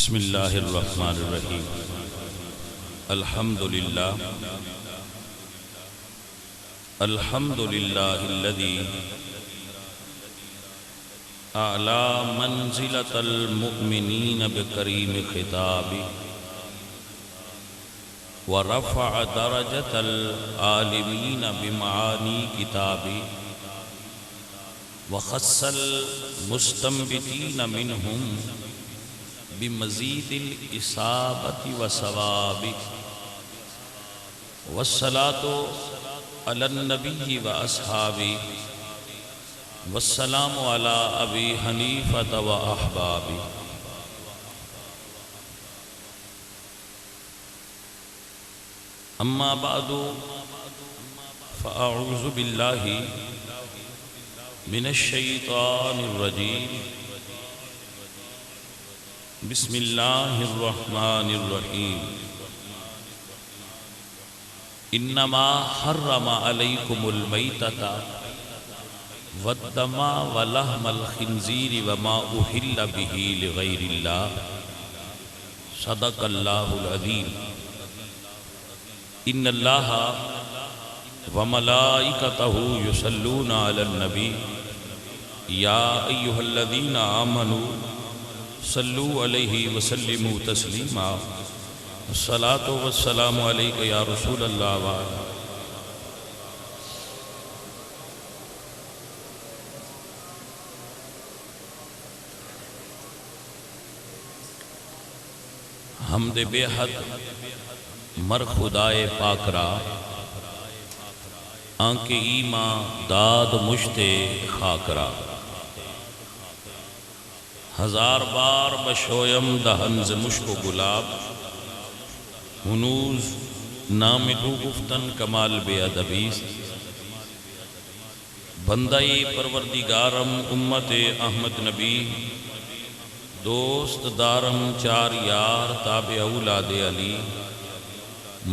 بسم اللہ الرحمن الرحیم الحمد للہ الذی اعلی منزلۃ المؤمنین بکریم خطابہ ورفع درجۃ العالمین بمعانی کتابہ وخص المستنبطین منہم بمزید الإصابة والثواب والصلاة على النبي وأصحابه والسلام على أبي حنيفة وأحبابه. أما بعد فأعوذ بالله من الشيطان الرجيم. بسم اللہ الرحمن الرحیم. انما حرم علیکم المیتۃ والدم ولحم الخنزیر وما اہل به لغیر اللہ. صدق اللہ العظیم. ان اللہ وملائکتہ یصلون علی النبی یا ایھا الذین آمنوا صلو علیہ وسلموا تسلیما. الصلاۃ والسلام علیک یا رسول اللہ وعلا. حمد بے حد مر خدائے پاک را آنکھ ایماں داد مشتے خاک را. ہزار بار بشویم دہن ز مشک و گلاب ہنوز نام تو گفتن کمال بے ادبیست. بندائی پروردگارم امت احمد نبی دوست دارم چار یار تابع اولاد علی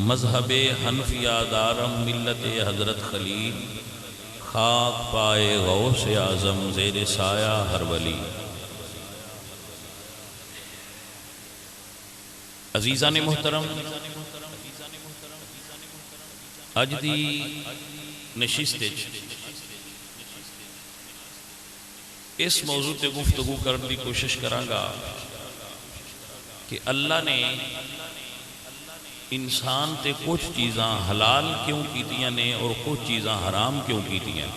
مذہب حنفیہ دارم ملت حضرت خلیل خاک پائے غوث اعظم زیر سایہ ہر ولی. عزیزان محترم، اج دی نشست اس موضوع تے گفتگو کرنے کی کوشش کرانگا کہ اللہ نے انسان تے کچھ چیزاں حلال کیوں کیتیاں نے اور کچھ چیزاں حرام کیوں کیتیاں،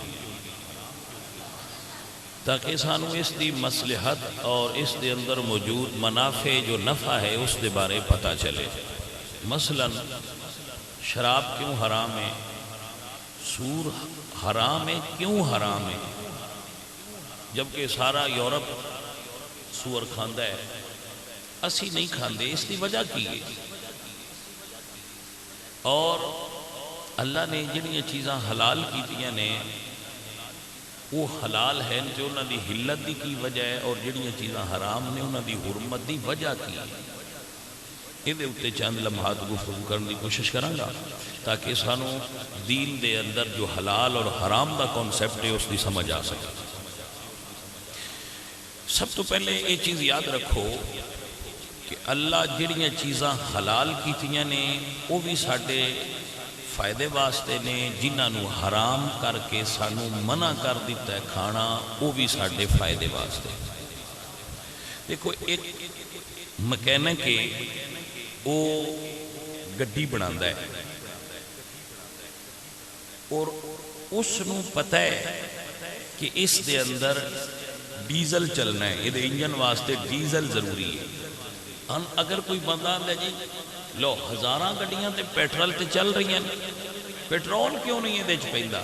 تاکہ سانو اس دی مصلحت اور اس دے اندر موجود منافع جو نفع ہے اس دے بارے پتہ چلے. مثلا شراب کیوں حرام ہے، سور حرام ہے، کیوں حرام ہے جبکہ سارا یورپ سور کھاندا ہے، اسی نہیں کھاندے، اس دی وجہ کی ہے. اور اللہ نے جنہی چیزاں حلال کیتیاں نے وہ حلال ہیں جو انہوں دی حلت دی کی وجہ ہے، اور جڑیاں چیزاں حرام نے انہوں دی حرمت دی وجہ کی. یہ دے اتے چند لمحات گفتگو کرنے کی کوشش کرانگا تاکہ سانو دین دے اندر جو حلال اور حرام دا کانسیپٹ ہے اس دی سمجھ آ سکے. سب تو پہلے یہ چیز یاد رکھو کہ اللہ جڑیاں چیزاں حلال کیتیاں نے وہ بھی ساڑھے فائدے واسطے نے، جنہاں نو حرام کر کے سانو منع کر دیتا ہے کھانا وہ بھی ساڑھے فائدے واسطے. دیکھو ایک مکینک ہے وہ گڈی بناندہ ہے اور اس نو پتہ ہے کہ اس دے اندر ڈیزل چلنا ہے، یہ انجن واسطے ڈیزل ضروری ہے. اگر کوئی بندہ آندہ جی لو ہزاراں گڈیاں تے پیٹرول تے چل رہی ہیں، پیٹرول کیوں نہیں ہے دیچ پہندہ؟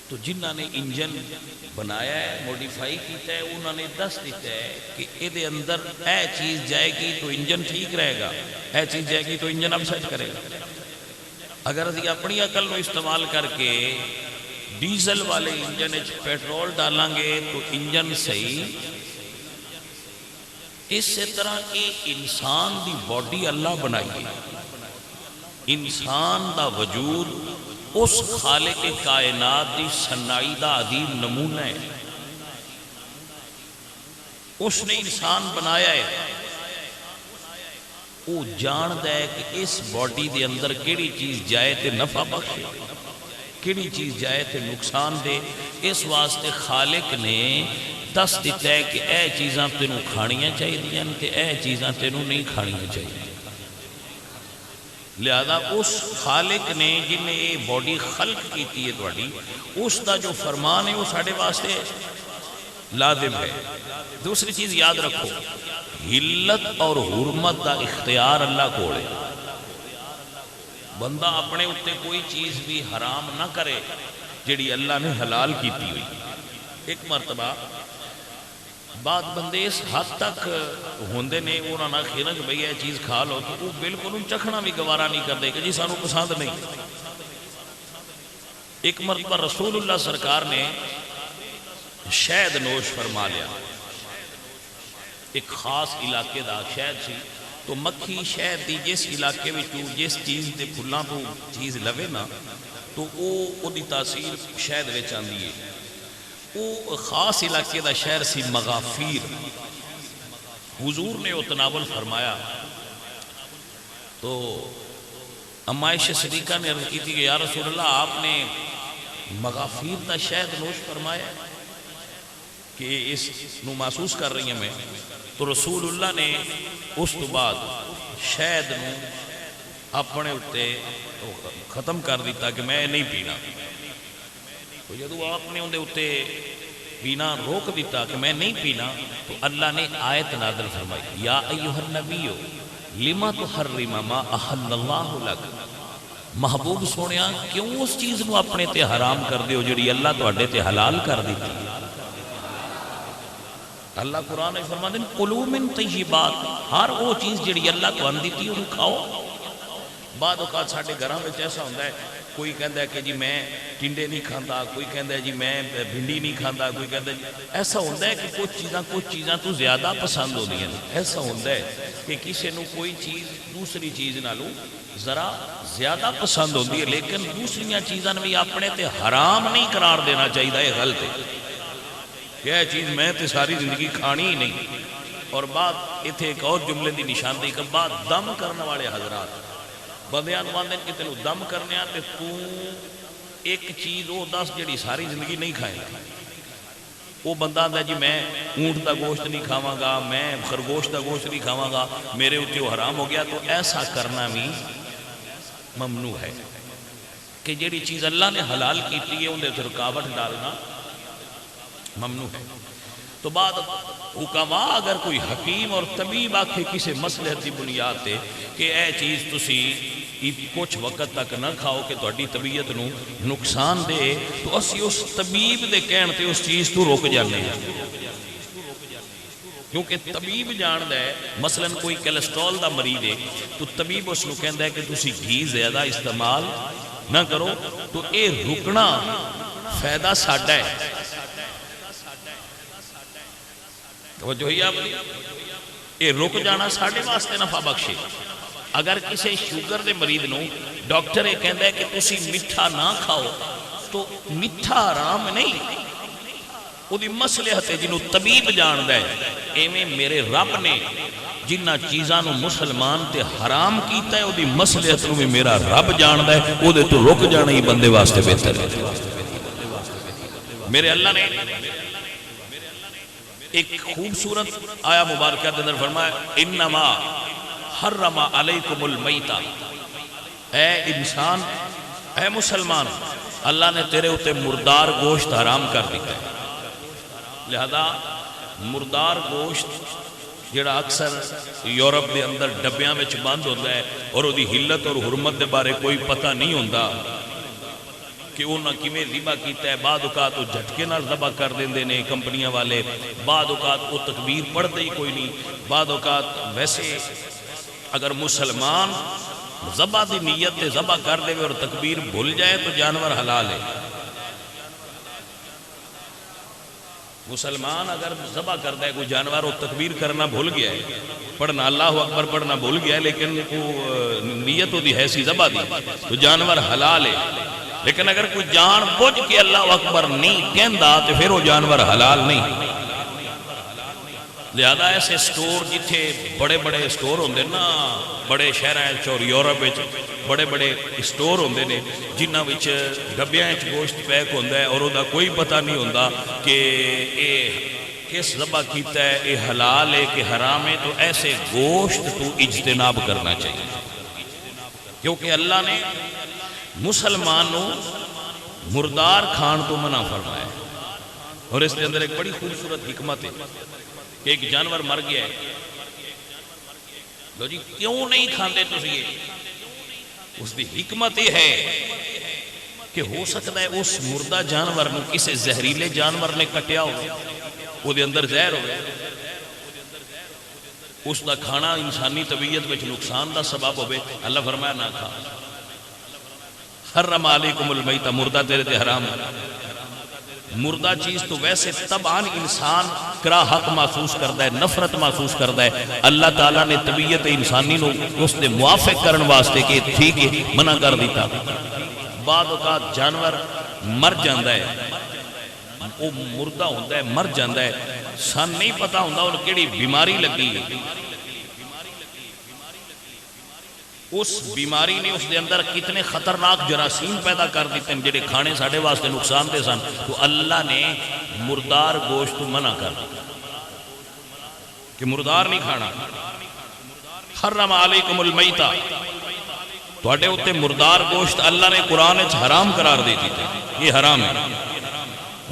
تو جنہاں نے انجن بنایا ہے، موڈیفائی کیتا ہے، انہوں نے دس دیتا ہے کہ یہ دے اندر اے چیز جائے گی تو انجن ٹھیک رہے گا، اے چیز جائے گی تو انجن اپ سیٹ کرے گا. اگر اسی اپنی عقل کو استعمال کر کے ڈیزل والے انجن اچ پیٹرول ڈالیں گے تو انجن صحیح. اس طرح کی انسان دی باڈی اللہ بنائی ہے، انسان دا وجود اس خالق کائنات دی صنائی دا عظیم نمونہ ہے. اس نے انسان بنایا ہے، وہ جاندا ہے کہ اس باڈی دے اندر کیڑی چیز جائے تے نفع بخشے، کیڑی چیز جائے تے نقصان دے۔ اس واسطے خالق نے دس دیتا ہے کہ اے چیزاں تینوں کھانیاں چاہیے تے اے چیزاں تینوں نہیں کھانیاں چاہیے۔ لہذا اس خالق نے جن نے یہ باڈی خلق کی ہے تھوڑی، اس کا جو فرمان ہے وہ ساڑھے واسطے لازم ہے۔ دوسری چیز یاد رکھو، حلت اور حرمت کا اختیار اللہ کو ہے۔ بندہ اپنے اتے کوئی چیز بھی حرام نہ کرے جڑی اللہ نے حلال کیتی ہوئی۔ ایک مرتبہ بعد بندے اس حد تک ہوندے نے انہوں نے خیرہ کہ بھئی یہ چیز کھا لو، تو وہ بالکل ان چکھنا بھی گوارا نہیں کر دے کہ جی سانو پسند نہیں۔ ایک مرتبہ رسول اللہ سرکار نے شہد نوش فرما لیا، ایک خاص علاقے دا شہد سی، تو مکھی شہد دی جس علاقے میں جس چیز دے پھلاں تو چیز لوے نا تو وہ دی تاثیر شہد وچ آندی ہے۔ وہ خاص علاقے دا شہر سی مغافیر، حضور نے وہ تناول فرمایا تو اما عائشہ صدیقہ نے عرض کی تھی کہ یا رسول اللہ آپ نے مغافیر دا شہد نوش فرمایا کہ اس نو محسوس کر رہی ہیں میں، تو رسول اللہ نے اس تو بعد شہد نو اپنے اتے ختم کر دیتا کہ میں نہیں پینا۔ تو جدو آپ نے اندے اتے پینا روک دیتا کہ میں نہیں پینا، تو اللہ نے آیت نازل فرمائی، یا ایوہ النبیو لما تحرم ما احل اللہ لک، محبوب سونیا کیوں اس چیز نو اپنے تے حرام کر دیو جڑی اللہ تو اڈے تے حلال کر دیتی۔ اللہ قرآن نے فرما دیں کلوا من طیبات، ہر وہ چیز جڑی اللہ تو ان دیتی انہوں کھاؤ۔ بعد اوقات ساڑھے گھراں میں ایسا ہوتا ہے، کوئی کہتا ہے کہ جی میں ٹنڈے نہیں کھاندا، کوئی کہتا ہے جی میں بھنڈی نہیں کھاندا، کوئی کہتا ہے ایسا ہوتا ہے کہ کچھ چیزاں تو زیادہ پسند ہوتی ہیں۔ ایسا ہوتا ہے کہ کسی نو کوئی چیز دوسری چیز نالوں ذرا زیادہ پسند ہوتی ہے، لیکن دوسریاں چیزاں بھی اپنے تے حرام نہیں قرار دینا چاہیے، یہ غلط ہے کہ یہ چیز میں تے ساری زندگی کھانی ہی نہیں۔ اور بعد اتھے ایک اور جملے دی نشاندہی کہ بعد دم کرنے والے حضرات بندیاں نواندے کہ تینوں دم کرنے آتے تو ایک چیز وہ دس جڑی ساری زندگی نہیں کھائے گا۔ وہ بندہ آتا ہے جی میں اونٹ دا گوشت نہیں کھاواں گا، میں خرگوش دا گوشت نہیں کھاواں گا، میرے اوتے وہ حرام ہو گیا۔ تو ایسا کرنا بھی ممنوع ہے کہ جڑی چیز اللہ نے حلال کیتی ہے اندے تے رکاوٹ ڈالنا ممنوع ہے۔ تو بعد حکما اگر کوئی حکیم اور طبیب آکھے کسی مصلحت دی بنیاد تے کہ اے چیز تسی کچھ وقت تک نہ کھاؤ کہ تہاڈی طبیعت نو نقصان دے، تو اسی اس طبیب دے کہن تے اس چیز تو روک جانے ہیں، کیونکہ طبیب جاندا ہے مثلا کوئی کیلسٹرول دا مریض ہے تو طبیب اس نو کہندا ہے کہ تسی گھی زیادہ استعمال نہ کرو، تو اے رکنا فائدہ ساڈا ہے۔ توجہ ہی آپ یہ رک جانا ساڑھے واسطے نفع بخشے۔ اگر کسی شوگر دے مریض نو ڈاکٹر یہ کہندا ہے کہ تسی میٹھا نہ کھاؤ، تو میٹھا حرام نہیں، وہ دی مصلحت ہے جنہوں طبیب جاندا ہے۔ ایویں میرے رب نے جنہ چیزاں نو مسلمان تے حرام کیتا ہے وہ دی مصلحت نو بھی میرا رب جاندا ہے، وہ دے تو رک جانا ہی بندے واسطے بہتر ہے۔ میرے اللہ نے ایک خوبصورت آیا مبارکہ کے اندر فرمایا انما حرم علیکم المیتہ، اے انسان اے مسلمان اللہ نے تیرے ہوتے مردار گوشت حرام کر دیتا ہے۔ لہذا مردار گوشت جڑا اکثر یورپ دے اندر ڈبیاں میں بند ہوتا ہے اور وہ دی حلت اور حرمت دے بارے کوئی پتہ نہیں ہوتا کہ انہاں کیویں ذبح کیتا ہے۔ بعد اوقات وہ جھٹکے نال ذبح کر دیندے نے کمپنیاں والے، بعد اوقات وہ تکبیر پڑھتے ہی کوئی نہیں، بعد اوقات ویسے اگر مسلمان ذبح دی نیت تے ذبح کر دے اور تکبیر بھول جائے تو جانور حلال ہے۔ مسلمان اگر ذبح کرتا ہے کوئی جانور وہ تکبیر کرنا بھول گیا ہے، پڑھنا اللہ اکبر پڑھنا بھول گیا ہے، لیکن وہ نیت ہوتی ہے سی ذبح دی تو جانور حلال ہے۔ لیکن اگر کوئی جان بوجھ کے اللہ اکبر نہیں کہندا تو پھر وہ جانور حلال نہیں۔ لہذا ایسے سٹور جتھے بڑے بڑے سٹور ہوندے نا بڑے شہراں اور یورپ وچ بڑے بڑے سٹور ہوندے نے جنہاں وچ ڈبیاں وچ گوشت پیک ہوندا ہے اور او دا کوئی پتہ نہیں ہوندا کہ اے کس ذبح کیتا ہے، اے حلال ہے کہ حرام ہے، تو ایسے گوشت تو اجتناب کرنا چاہیے، کیونکہ اللہ نے مسلمان نو مردار کھان تو منع فرمایا ہے۔ اور اس کے اندر ایک بڑی خوبصورت حکمت ہے کہ ایک جانور مر گیا ہے، لو جی کیوں نہیں کھاندے تسی یہ؟ اس دی حکمت یہ ہے کہ ہو سکتا ہے اس مردہ جانور نو کسی زہریلے جانور نے کٹیا ہو، وہ دے اندر زہر ہو، اس دا کھانا انسانی طبیعت وچ نقصان دا سبب ہوئے، اللہ فرمایا نہ کھا۔ حرم علیکم المیت، مردہ تیرے تے حرام ہے۔ مردہ چیز تو ویسے طبعاً انسان کراہت محسوس کرتا ہے، نفرت محسوس کرتا ہے، اللہ تعالیٰ نے طبیعت انسانی نو اس نے موافق کرن واسطے کہ ٹھیک ہے منع کر دیتا۔ بعد اوقات جانور مر جاندہ ہے، وہ مردہ ہوتا ہے، مر جاندہ ہے، سان نہیں پتا ہوتا اور کیڑی بیماری لگی ہے، اس بیماری نے اس دے اندر کتنے خطرناک جراثیم پیدا کر دیتے ہیں جڑے کھانے ساڑھے واسطے نقصان دے سن، تو اللہ نے مردار گوشت منع کر کہ مردار نہیں کھانا۔ حرم علیکم المیتہ، تو اٹھے ہوتے مردار گوشت اللہ نے قرآن اچھ حرام قرار دیتی تھے، یہ حرام ہے،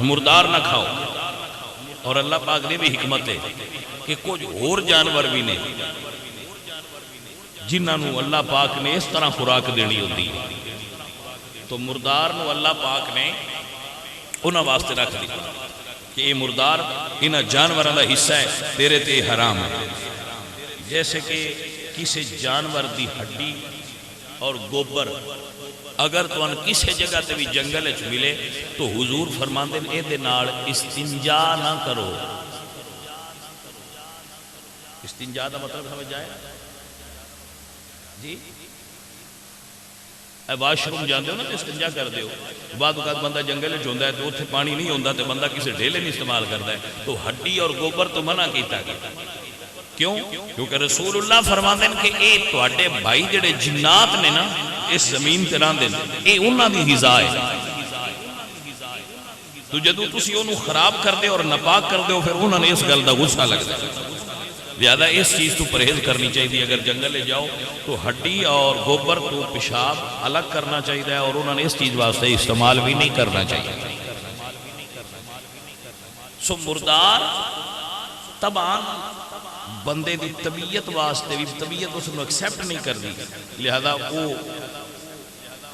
مردار نہ کھاؤ۔ اور اللہ پاک نے بھی حکمت ہے کہ کچھ اور جانور بھی نے جنہوں اللہ پاک نے اس طرح خوراک دینی ہوتی ہے، تو مردار نو اللہ پاک نے انہاں واسطے رکھ دی کہ یہ مردار انہاں جانوراں دا حصہ ہے، تیرے تے حرام ہے۔ جیسے کہ کسی جانور دی ہڈی اور گوبر اگر تو ان کسی جگہ تے بھی جنگل اچھ ملے تو حضور فرماندے اے دے نال استنجا نہ کرو۔ استنجا دا مطلب سمجھ جائے جی، اے واش روم جاندے ہو نا تو استنجا کر دیو، بعد اوقات بندہ جنگل وچ ہوندا ہے تو اتنے پانی نہیں ہوندا تو بندہ کسی ڈھیلے نہیں استعمال کرتا ہے، تو ہڈی اور گوبر تو منع کیتا گیا۔ کیوں؟ کیونکہ رسول اللہ فرماندے ہیں کہ اے تواڈے بھائی جڑے جنات نے نا اس زمین تے رہندے نے، اے انہاں دی غذا ہے، تو جدوں تسی اونوں خراب کر دے اور ناپاک کر دے ہو پھر انہاں نے اس گل دا غصہ لگدا ہے۔ لہذا اس چیز تو پرہیز کرنی چاہیے، اگر جنگل لے جاؤ تو ہڈی اور گوبر تو پیشاب الگ کرنا چاہیے اور انہوں نے اس چیز واسطے استعمال بھی نہیں کرنا چاہیے۔ سو مردار طبعاً بندے دی طبیعت واسطے بھی طبیعت اس نے ایکسیپٹ نہیں کر دی، لہذا وہ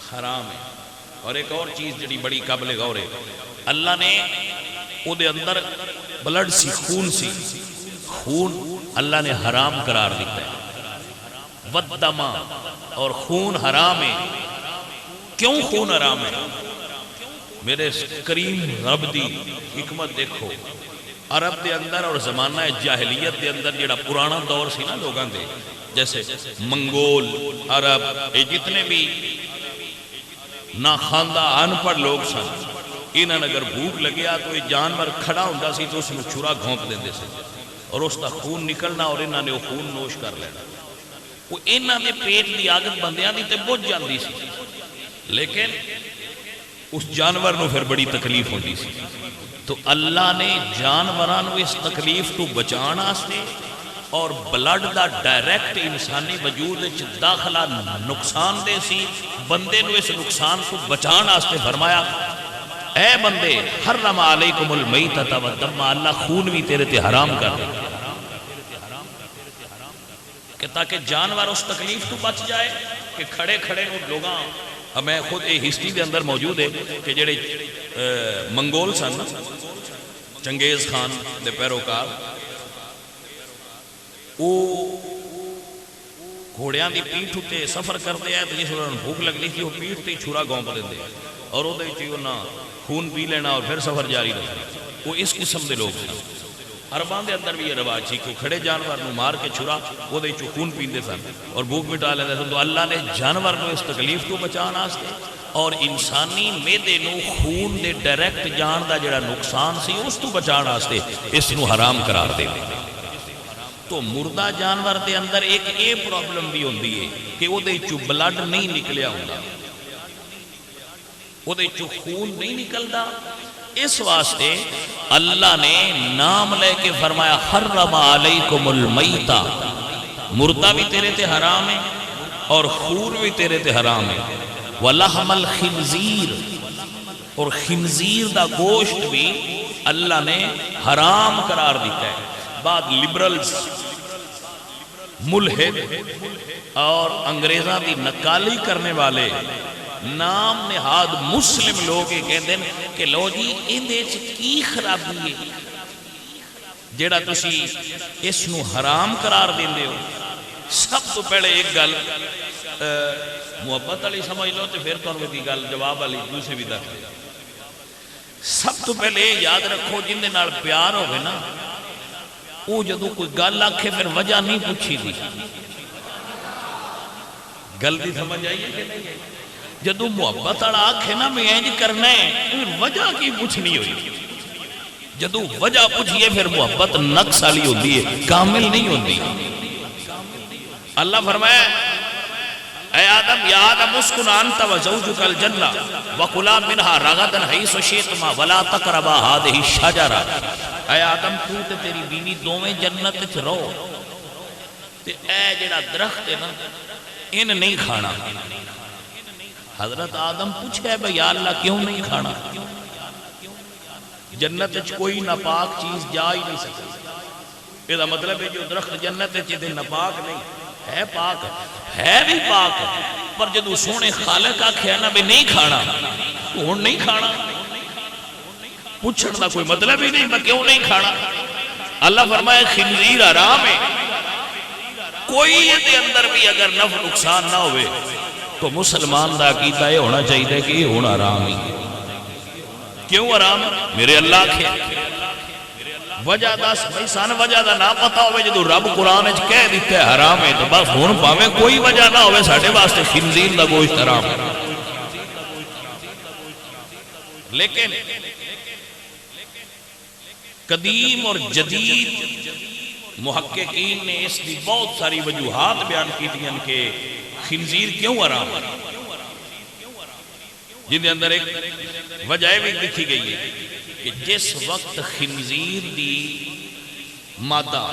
حرام ہے۔ اور ایک اور چیز جڑی بڑی قابل غور ہے، اللہ نے او دے اندر بلڈ سی، خون سی، خون اللہ نے حرام قرار دیتا ہے، ودما، اور خون حرام ہے۔ کیوں خون حرام ہے؟ میرے کریم رب دی حکمت دیکھو، عرب دے اندر اور زمانہ جاہلیت دے اندر جڑا پرانا دور سی نا لوگاں دے، جیسے منگول، عرب، یہ جتنے بھی ناخواندہ ان پڑھ لوگ سن، انہاں اگر بھوک لگیا تو یہ جانور کھڑا ہوندا سی تو اس میں چھرا گھونپ دیندے سے اور اس کا خون نکلنا اور انہاں نے وہ خون نوش کر لینا۔ وہ انہاں نے پیٹ دی عادت بندیاں دی تے بجھ جاندی سی، لیکن اس جانور نو پھر بڑی تکلیف ہوندی سی، تو اللہ نے جانوراں نو اس تکلیف تو بچان واسطے اور بلڈ دا ڈائریکٹ انسانی وجود وچ داخلہ نقصان دے سی، بندے نو اس نقصان تو بچان واسطے فرمایا اے بندے حرم علیکم المیتۃ والدم، اللہ خون بھی تیرے تے حرام کر دے کہ تاکہ جانور اس تکلیف تو بچ جائے کہ کھڑے کھڑے نو لوگاں۔ میں خود یہ ہسٹری دے اندر موجود ہے کہ جڑے منگول سن، چنگیز خان دے پیروکار، وہ گھوڑیاں دی پیٹھ تے سفر کرتے ہیں تو جس انہوں نے بھوک لگنی تھی وہ پیٹھ تے چھرا گھونپ دیندے اور وہ انہاں خون پی لینا اور پھر سفر جاری رکھنا۔ وہ اس قسم دے لوگ سن۔ عرباں دے اندر بھی یہ رواج تھی کہ کھڑے جانور نو مار کے چھرا وہ دے چو خون پیندے سن اور بھوک مٹا لیندے سن، تو اللہ نے جانور نو اس تکلیف تو بچان واسطے اور انسانی معدے نو خون دے ڈائریکٹ جان دا جڑا نقصان سی اس تو بچان واسطے اس نو حرام قرار دے۔ تو مردہ جانور دے اندر ایک اے پرابلم بھی ہوندی ہے کہ وہ دے چو بلڈ نہیں نکلیا ہوندا، وہ دے چو خون نہیں نکلدا، اس واسطے اللہ نے نام لے کے فرمایا حرم علیکم المیتہ، مردہ بھی تیرے تے حرام ہے اور خون بھی تیرے تے حرام ہے، ولحم الخنزیر، اور خنزیر دا گوشت بھی اللہ نے حرام قرار دیتا ہے۔ بعد لبرلز، ملحد اور انگریزاں دی نکالی کرنے والے نام نہاد مسلم لوگ یہ کہتے ہیں کہ لو جی اندے چ کی خرابی ہے جیڑا تسی اس نو حرام قرار دیندے ہو۔ سب تو پہلے ایک گل محبت علی سمجھ لو تو پھر تو دی گل جواب علی دوسرے بھی دکھ دے۔ سب تو پہلے یاد رکھو جن دے نال پیار ہوگے نا وہ جدو کوئی گل آکھے پھر وجہ نہیں پوچھی دی، گل دی سمجھ آئیے کہ نہیں؟ جدو محبت والا آکھے نا میں انج کرنا ہے پھر وجہ کی پوچھنی ہوئی، جدو وجہ پوچھئے پھر محبت نقص والی ہوتی ہے، کامل نہیں ہوتی۔ اللہ فرمایا اے آدم یا آدم اسکن انت و زوجک الجنہ وکلا منہا رغدا حیث شئتما ولا تقربا ہذہ الشجرہ، اے آدم تو تے تیری بیوی دوویں جنت وچ رہو تے اے جڑا درخت ہے نا ان نہیں کھانا۔ حضرت آدم پوچھے بھئی یا اللہ کیوں نہیں کھانا؟ جنت وچ کوئی ناپاک چیز جا ہی نہیں سکتی، یہ مطلب ہے جو درخت جنت وچ تے ناپاک نہیں ہے، پاک ہے بھی پاک، پر جدو سونے خالق آکھیا نا بھی نہیں کھانا تو ہن نہیں کھانا، پوچھن دا کوئی مطلب ہی نہیں میں کیوں نہیں کھانا۔ اللہ فرمائے خنزیر حرام ہے، کوئی یہ دے اندر بھی اگر نفع نقصان نہ ہوئے تو مسلمان دا عقیدہ یہ ہونا چاہیے کہ یہ ہونا حرام ہی۔ کیوں حرام؟ میرے اللہ کے وجہ دا سان وجہ دا نہ پتا ہوئے جدو رب قرآن وچ کہہ دیتا ہے حرام ہے تو بس ہن پاویں کوئی وجہ نہ ہوئے ساڈے واسطے خنزیر دا گوشت حرام ہے۔ لیکن قدیم اور جدید محققین نے اس کی بہت ساری وجوہات بیان کی دیں کہ خنزیر کیوں حرام ہے، جن کے اندر ایک وجہ بھی لکھی گئی ہے کہ جس وقت خنزیر دی مادہ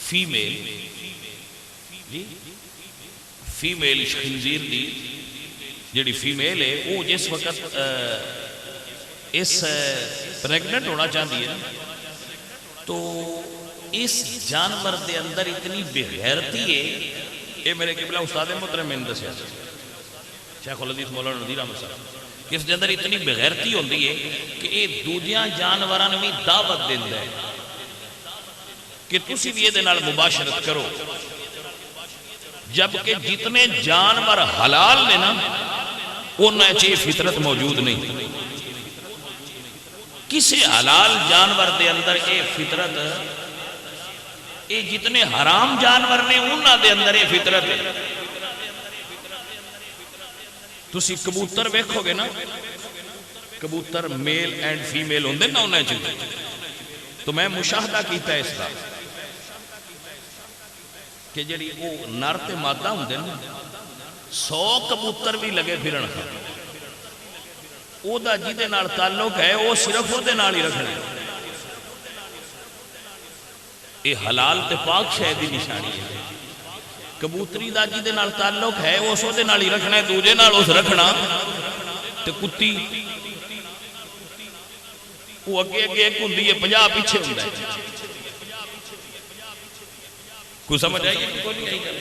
فیمیل خنزیر دی جڑی فیمیل ہے وہ جس وقت اس پریگننٹ ہونا چاہتی ہے تو اس جانور دے اندر اتنی بغیرتی ہے، یہ میرے قبلہ استاد محترم میں نے دسیا شیخ الحدیث مولانا نذیر احمد صاحب، اس دے اندر اتنی بغیرتی ہوندی ہے کہ یہ دوجیاں جانوراں نوں بھی دعوت دیندا ہے کہ تسی بھی یہ نال مباشرت کرو، جبکہ جتنے جانور حلال نے نا انہاں وچ یہ فطرت موجود نہیں، کسی حلال جانور دے اندر یہ فطرت، یہ جتنے حرام جانور نے انہاں دے اندر یہ فطرت ہے۔ تسی کبوتر ویکھو گے نا، کبوتر میل اینڈ فیمیل ہوندے نا انہاں وچ، تو میں مشاہدہ کیتا ہے اس کا کہ جڑی وہ نر تے مادہ ہوندے نا 100 کبوتر بھی لگے پھرن او دا جیدے نال تعلق ہے وہ صرف وہ دے نال ہی رکھنا ہے، یہ حلال تے پاک شے دی نشانی ہے۔ کبوتری دا جیدے نال تعلق ہے وہ سو دے نال ہی رکھنا ہے، دوجے نال اس رکھنا تے کتی وہ اگے اگے ایک ہوندی ہے 50 پیچھے ہوندا ہے، کوئی سمجھ آئی ہے کوئی نہیں آئی؟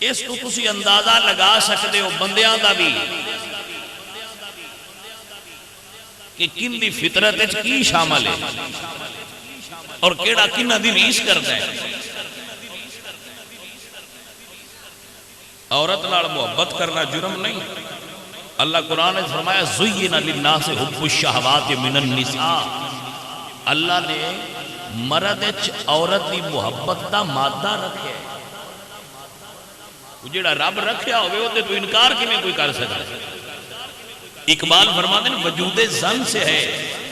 اس کو تسی اندازہ لگا سکتے ہو بندیاں دا بھی کہ کن دی فطرت وچ کی شامل ہے اور کیڑا کنہ دی ریس کرتا ہے۔ عورت نال محبت کرنا جرم نہیں، اللہ قرآن نے فرمایا زُيِّنَ لِلنَّاسِ حُبُّ الشَّهَوَاتِ مِنَ النِّسَاءِ، اللہ نے مرد وچ عورت دی محبت دا مادہ رکھے، جڑا رب رکھیا ہوئے وہ تو انکار کیویں کوئی کر سکتا ہے؟ اقبال فرماتے ہیں وجود زن سے ہے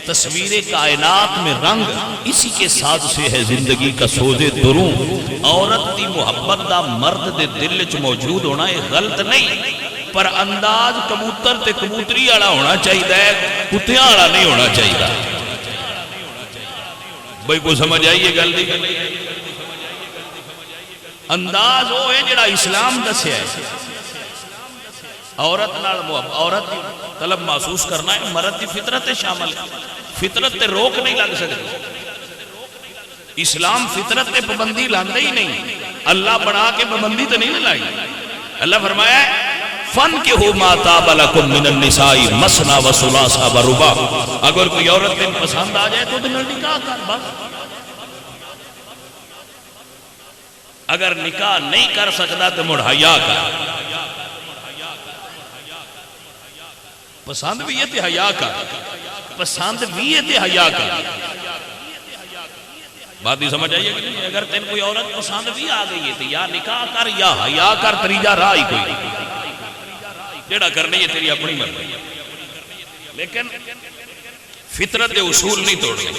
تصویر کائنات میں رنگ، اسی کے ساتھ سے ہے زندگی کا سوز دروں، عورت دی محبت دا مرد دے دل چ موجود ہونا یہ غلط نہیں، پر انداز کبوتر تے کبوتری والا ہونا چاہیے، کتیاں والا نہیں ہونا چاہیے۔ بھائی کو سمجھ آئیے گل دی؟ انداز وہ ہے جڑا اسلام دسیا ہے، عورت نال عورت دی طلب محسوس کرنا ہے، مرد دی فطرت شامل ہے، فطرت تے روک نہیں لگ سکتی۔ اسلام فطرت تے پابندی لاندے ہی نہیں، اللہ بنا کے پابندی تے نہیں لائی۔ اللہ فرمایا ہے فَانْكِحُوا مَا طَابَ لَكُم مِّنَ النِّسَاءِ مَثْنَىٰ وَثُلَاثَ وَرُبَاعَ، اگر کوئی عورت تمہیں پسند آ جائے تو تم نکاح کر، بس۔ اگر نکاح نہیں کر سکتا تو مڑ حیا کر، پسند بھی ہے تے حیا کر، پسند بھی ہے تے حیا کر۔ بات ہی سمجھ آئیے کہ نہیں؟ اگر تین کوئی عورت پسند بھی آ گئی ہے تو یا نکاح کر یا حیا کر، تریجا راہ ہی کوئی جیڑا کرنی ہے تیری اپنی مرضی، لیکن فطرت دے اصول نہیں توڑنے۔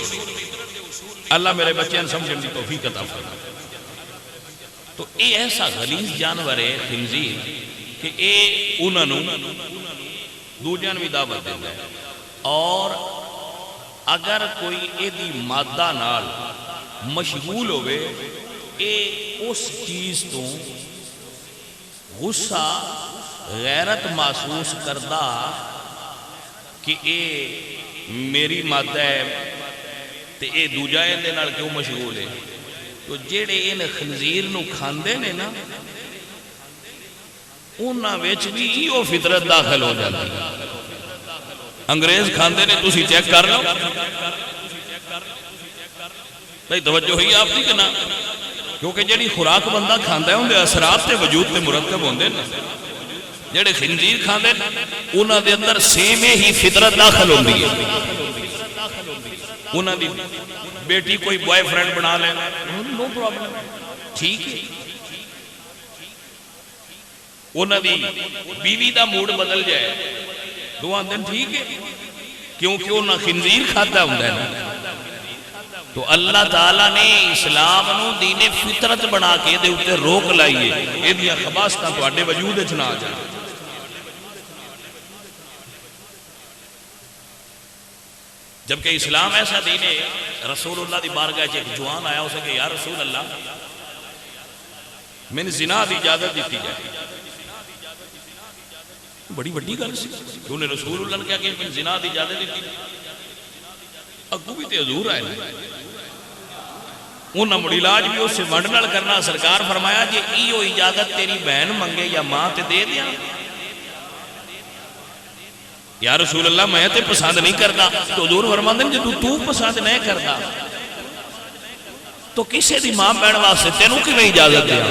اللہ میرے بچے نے سمجھنے کی توفیق عطا فرمائے۔ تو یہ ایسا غلیظ جانور ہے خنزیر کہ یہ انہوں دوجیاں بھی دعوت دیتا ہے، اور اگر کوئی ایدی مادہ نال مشغول ہوئے، اے اس چیز تو غصہ غیرت محسوس کردہ کہ اے میری مادہ ہے تے اے دوجائے دے نال کیوں مشغول ہے، تو جیڑے ان خنزیر نو کھاندے نے نا انہاں وچ بھی یہ فطرت داخل ہو جاتی۔ انگریز کھاندے نے تسی چیک کر لو، بھئی توجہ ہوئی آپ دی کہ نا؟ کیونکہ جیڑی خوراک بندہ کھاندا ہے ان دے اثرات تے وجود تے مرتب ہوندے نا۔ جیڑے خنزیر کھاندے انہاں دے اندر سیم ہی فطرت داخل ہوندی ہے۔ انہاں دی بیٹی کوئی بوائے فرینڈ بنا لے، نو پرابلم، ٹھیک ہے۔ انہاں دی بیوی دا موڈ بدل جائے، دو دن ٹھیک ہے، کیونکہ انہاں خنزیر کھاتا ہوں ہے نا۔ تو اللہ تعالیٰ نے اسلام نو دین فطرت بنا کے دے اتے روک لائیے، یہ دیا خباستہ تو آڈے وجود اچھنا آ جائے۔ جبکہ اسلام ایسا دین ہے، رسول اللہ دی بارگاہ ایک جوان آیا اسے کہ یا رسول اللہ میں نے زنا دی اجازت دیتی جائے۔ بڑی بڑی گل سی کہ انہیں رسول اللہ نے کیا کہ میں زنا دی اجازت دیتی، اگو بھی تے حضور آئے نا، انہاں مڑی علاج بھی اس سے ونڈنل کرنا۔ سرکار فرمایا جی ایو اجازت تیری بہن منگے یا ماں تے دے دیا۔ یا رسول اللہ میں تے پسند نہیں کرتا، تو حضور فرماتے ہیں جب تو پسند نہیں کرتا تو کسے دی ماں بہن واسطے تینوں کی میں اجازت دیا؟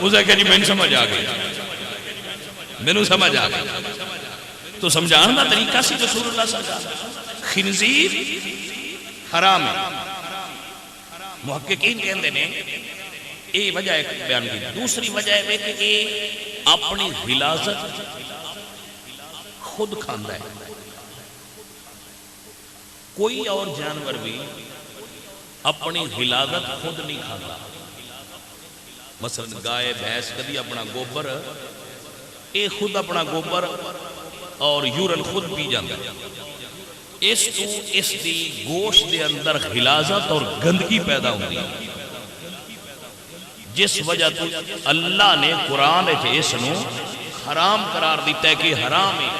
اسے کہا جی میں سمجھ آ گئی، میں سمجھ آ گئی۔ تو سمجھان دا طریقہ سی رسول اللہ سرکار۔ خنزیر حرام ہے، محققین کہندے نے یہ وجہ ایک بیان کی۔ دوسری وجہ ہے کہ یہ اپنی غلاظت خود کھاندا ہے۔ کوئی اور جانور بھی اپنی غلاظت خود نہیں کھاندا۔ مثلا گائے بھینس کدی اپنا گوبر اے خود اپنا گوبر اور یورن خود پی جاتا ہے، اس دی گوشت دے اندر غلاظت اور گندگی پیدا ہوتی ہے، جس وجہ تو اللہ نے قرآن اس نو حرام قرار دیتا ہے کہ حرام ہے۔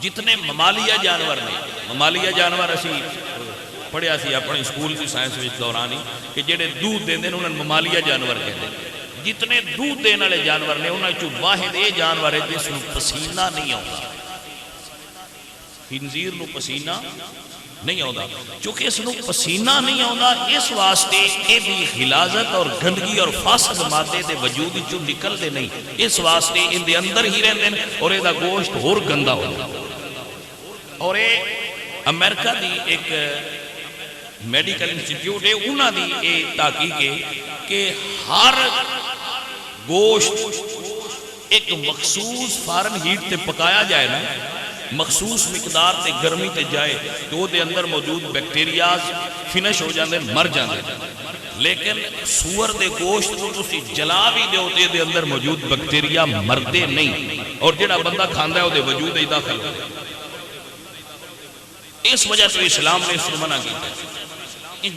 جتنے ممالیہ جانور نے، ممالیہ جانور اسی پڑھیا سی اپنے اسکول کی سائنس وچ دورانی کہ جڑے دودھ دیندے نے انہاں ممالیہ جانور کہتے ہیں۔ جتنے دودھ دینے والے جانور نے انہاں چوں واحد یہ جانور ہے جس نو پسینہ نہیں آتا۔ خنزیر نو پسینہ نہیں آتا، چونکہ اس نو پسینہ نہیں آتا، اس واسطے یہ بھی غلاظت اور گندگی اور فاسد مادے دے وجود چوں نکلتے نہیں، اس واسطے ان دے اندر ہی رہتے ہیں اور یہ گوشت اور گندا ہوتا۔ اور یہ امریکہ دی ایک میڈیکل انسٹیٹیوٹ ہے، انہاں دی یہ تحقیق ہے کہ ہر گوشت ایک مخصوص فارن ہیٹ تے پکایا جائے نا، مخصوص مقدار تے گرمی تے جائے تو وہ دے اندر موجود بیکٹیریاز فنش ہو جاندے، مر جاندے. لیکن سور دے گوشت کو تسی جلا بھی دیو تے دے اندر موجود بیکٹیریا مردے نہیں، اور جڑا بندہ کھاندا ہے وہ دے وجود ہی داخل ہو. اس وجہ سے اسلام نے اس کو منع کیا.